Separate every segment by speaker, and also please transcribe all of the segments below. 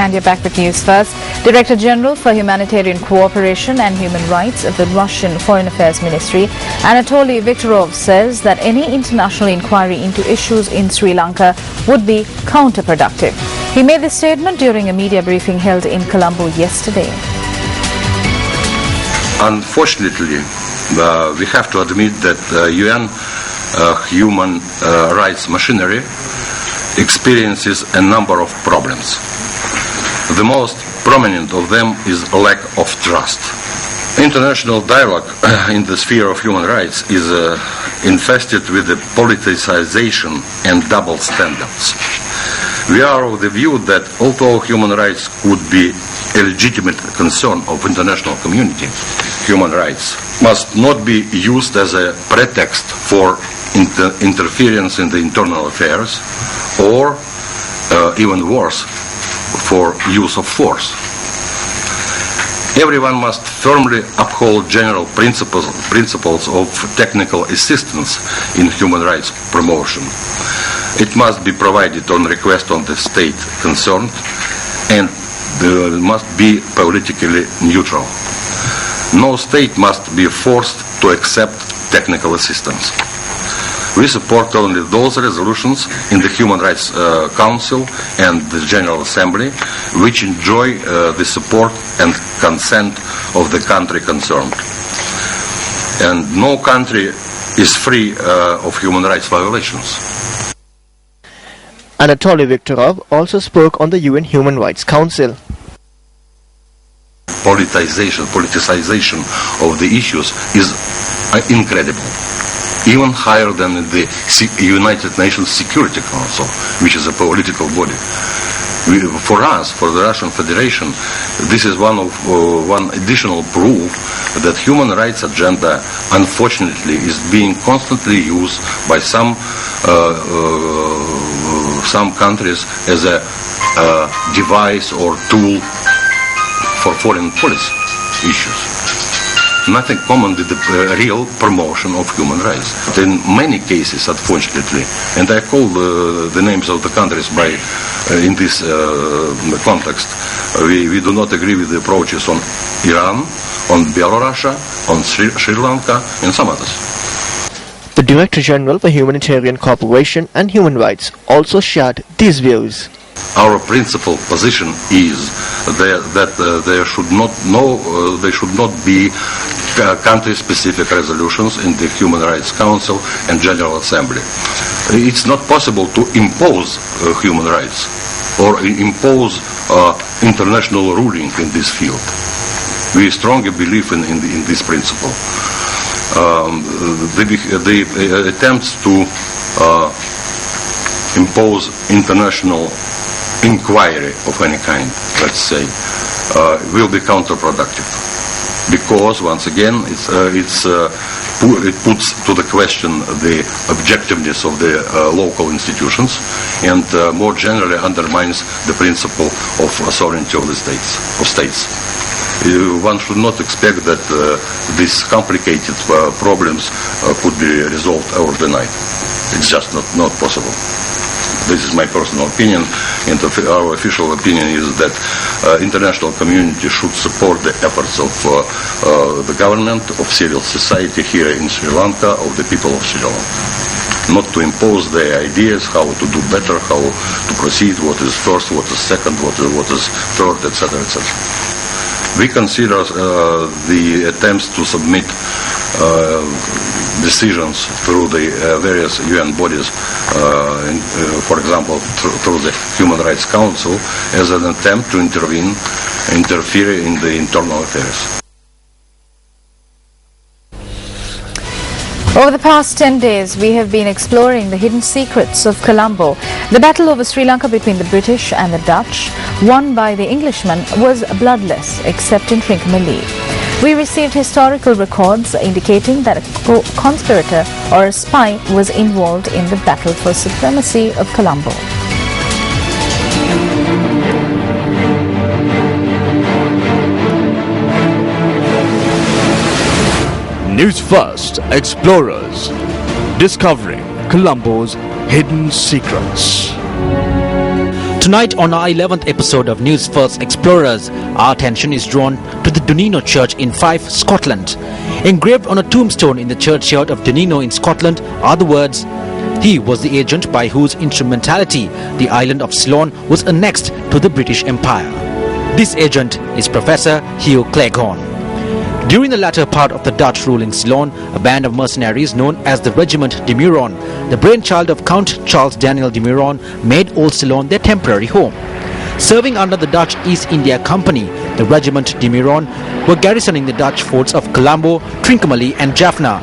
Speaker 1: And you're back with News First. Director General for Humanitarian Cooperation and Human Rights of the Russian Foreign Affairs Ministry, Anatoly Viktorov, says that any international inquiry into issues in Sri Lanka would be counterproductive. He made this statement during a media briefing held in Colombo yesterday.
Speaker 2: Unfortunately, we have to admit that UN human rights machinery experiences a number of problems. The most prominent of them is a lack of trust. International dialogue in the sphere of human rights is infested with the politicization and double standards. We are of the view that although human rights could be a legitimate concern of international community, human rights must not be used as a pretext for interference in the internal affairs or, even worse, for use of force. Everyone must firmly uphold general principles of technical assistance in human rights promotion. It must be provided on request of the state concerned and must be politically neutral. No state must be forced to accept technical assistance. We support only those resolutions in the Human Rights Council and the General Assembly which enjoy the support and consent of the country concerned. And no country is free of human rights violations.
Speaker 3: Anatoly Viktorov also spoke on the UN Human Rights Council.
Speaker 2: Politicization of the issues is incredible. Even higher than the United Nations Security Council, which is a political body. For us, for the Russian Federation, this is one additional proof that human rights agenda, unfortunately, is being constantly used by some countries as a device or tool for foreign policy issues. Nothing common with the real promotion of human rights. In many cases, unfortunately, and I call the names of the countries by in this context, we do not agree with the approaches on Iran, on Belarus, on Sri Lanka, and some others.
Speaker 3: The Director General for Humanitarian Cooperation and Human Rights also shared these views.
Speaker 2: Our principal position is that there should not be country-specific resolutions in the Human Rights Council and General Assembly. It's not possible to impose human rights or impose international ruling in this field. We strongly believe in this principle. The attempts to impose international inquiry of any kind, let's say, will be counterproductive, because once again it puts to the question the objectiveness of the local institutions and more generally undermines the principle of sovereignty of the states. One should not expect that these complicated problems could be resolved overnight. It's just not possible. This is my personal opinion, and our official opinion is that international community should support the efforts of the government, of civil society here in Sri Lanka, of the people of Sri Lanka. Not to impose their ideas, how to do better, how to proceed, what is first, what is second, what is third, etc., etc. We consider the attempts to submit decisions through the various UN bodies, for example, through the Human Rights Council, as an attempt to interfere in the internal affairs.
Speaker 1: Over the past 10 days, we have been exploring the hidden secrets of Colombo. The battle over Sri Lanka between the British and the Dutch, won by the Englishmen, was bloodless except in Trincomalee. We received historical records indicating that a conspirator or a spy was involved in the battle for supremacy of Colombo.
Speaker 4: Newsfirst Explorers, discovering Colombo's hidden secrets.
Speaker 5: Tonight on our 11th episode of Newsfirst Explorers, our attention is drawn to the Dunino Church in Fife, Scotland. Engraved on a tombstone in the churchyard of Dunino in Scotland are the words, "He was the agent by whose instrumentality the island of Ceylon was annexed to the British Empire." This agent is Professor Hugh Cleghorn. During the latter part of the Dutch rule in Ceylon, a band of mercenaries known as the Regiment de Meuron, the brainchild of Count Charles Daniel de Meuron, made Old Ceylon their temporary home. Serving under the Dutch East India Company, the Regiment de Meuron were garrisoning the Dutch forts of Colombo, Trincomalee and Jaffna.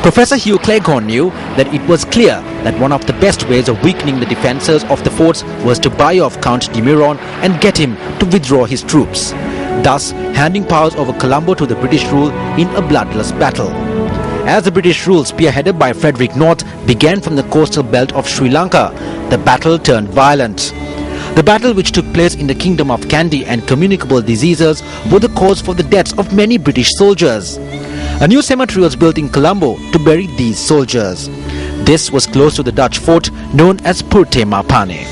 Speaker 5: Professor Hugh Cleghorn knew that it was clear that one of the best ways of weakening the defences of the forts was to buy off Count de Meuron and get him to withdraw his troops, thus handing powers over Colombo to the British rule in a bloodless battle. As the British rule, spearheaded by Frederick North, began from the coastal belt of Sri Lanka, the battle turned violent. The battle, which took place in the kingdom of Kandy and communicable diseases, were the cause for the deaths of many British soldiers. A new cemetery was built in Colombo to bury these soldiers. This was close to the Dutch fort known as Purte Mapane.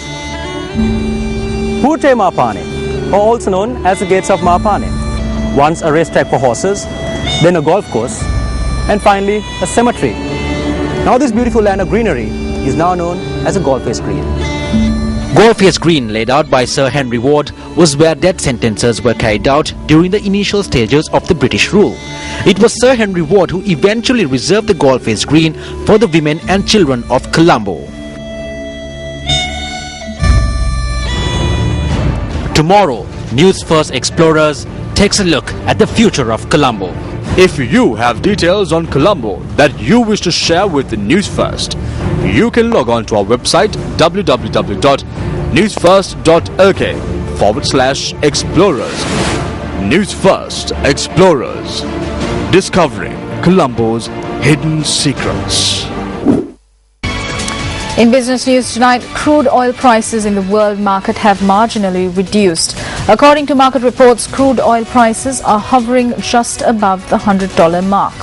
Speaker 6: Purte Mapane, or also known as the Gates of Mapane. Once a racetrack for horses, then a golf course, and finally a cemetery. Now this beautiful land of greenery is now known as a Golfface Green.
Speaker 5: Golfface Green, laid out by Sir Henry Ward, was where death sentences were carried out during the initial stages of the British rule. It was Sir Henry Ward who eventually reserved the Golfface Green for the women and children of Colombo. Tomorrow, Newsfirst Explorers takes a look at the future of Colombo.
Speaker 4: If you have details on Colombo that you wish to share with the Newsfirst, you can log on to our website www.newsfirst.lk/explorers. Newsfirst Explorers, discovering Colombo's hidden secrets.
Speaker 1: In business news tonight, crude oil prices in the world market have marginally reduced. According to market reports, crude oil prices are hovering just above the $100 mark.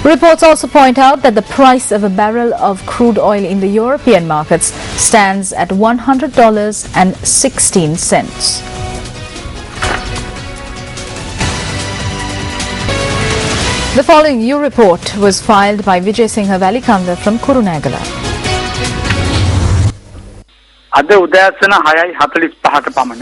Speaker 1: Reports also point out that the price of a barrel of crude oil in the European markets stands at $100.16. The following new report was filed by Vijay Singha Valikanda from Kurunegala.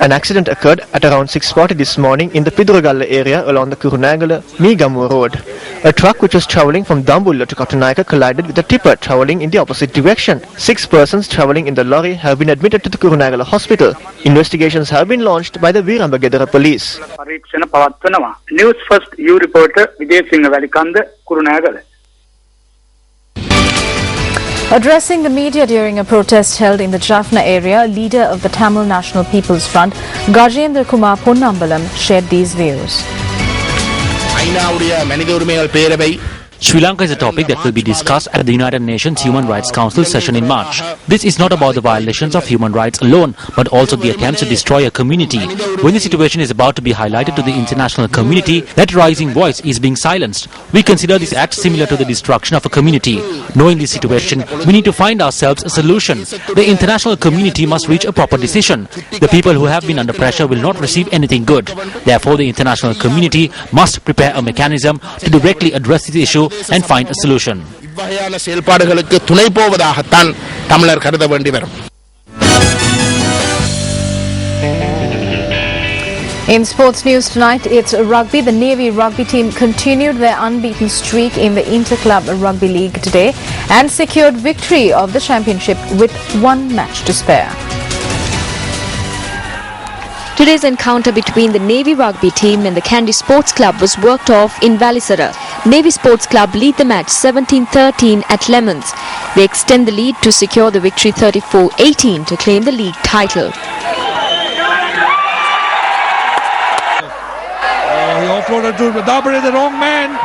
Speaker 3: An accident occurred at around 6:40 this morning in the Piduragalla area along the Kurunegala-Meegamu road. A truck which was travelling from Dambulla to Kattunayaka collided with a tipper travelling in the opposite direction. 6 persons travelling in the lorry have been admitted to the Kurunegala hospital. Investigations have been launched by the Virambagedara police.
Speaker 7: Newsfirst U reporter Vijay Singha Valikanda, Kurunegala.
Speaker 1: Addressing the media during a protest held in the Jaffna area, leader of the Tamil National People's Front, Gajendra Kumar Ponnambalam, shared these views.
Speaker 5: Sri Lanka is a topic that will be discussed at the United Nations Human Rights Council session in March. This is not about the violations of human rights alone, but also the attempts to destroy a community. When the situation is about to be highlighted to the international community, that rising voice is being silenced. We consider this act similar to the destruction of a community. Knowing this situation, we need to find ourselves a solution. The international community must reach a proper decision. The people who have been under pressure will not receive anything good. Therefore, the international community must prepare a mechanism to directly address this issue and find a solution.
Speaker 1: In sports news tonight, it's rugby. The Navy rugby team continued their unbeaten streak in the Inter-Club Rugby League today and secured victory of the championship with 1 match to spare.
Speaker 8: Today's encounter between the Navy rugby team and the Kandy Sports Club was worked off in Valisara. Navy Sports Club lead the match 17-13 at Lemons. They extend the lead to secure the victory 34-18 to claim the league title.
Speaker 9: He offloaded to Dabri, the wrong man.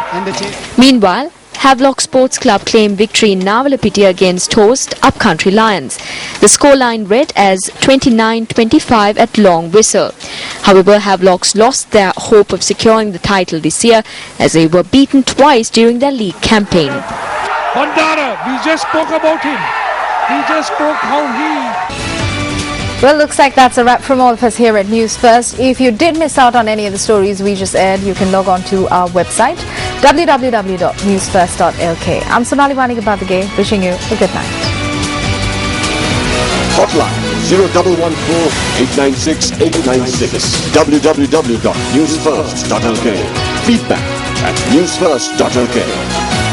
Speaker 8: Meanwhile, Havelock Sports Club claimed victory in Navalapiti against host Upcountry Lions. The scoreline read as 29-25 at Long Whistle. However, Havelocks lost their hope of securing the title this year as they were beaten twice during their league campaign.
Speaker 9: Bandara, we just spoke about him. We just spoke how he
Speaker 1: Well, looks like that's a wrap from all of us here at News First. If you did miss out on any of the stories we just aired, you can log on to our website, www.newsfirst.lk. I'm Sonali Vanigabadage, wishing you a good night.
Speaker 10: Hotline 0114-896-896. www.newsfirst.lk. Feedback at newsfirst.lk.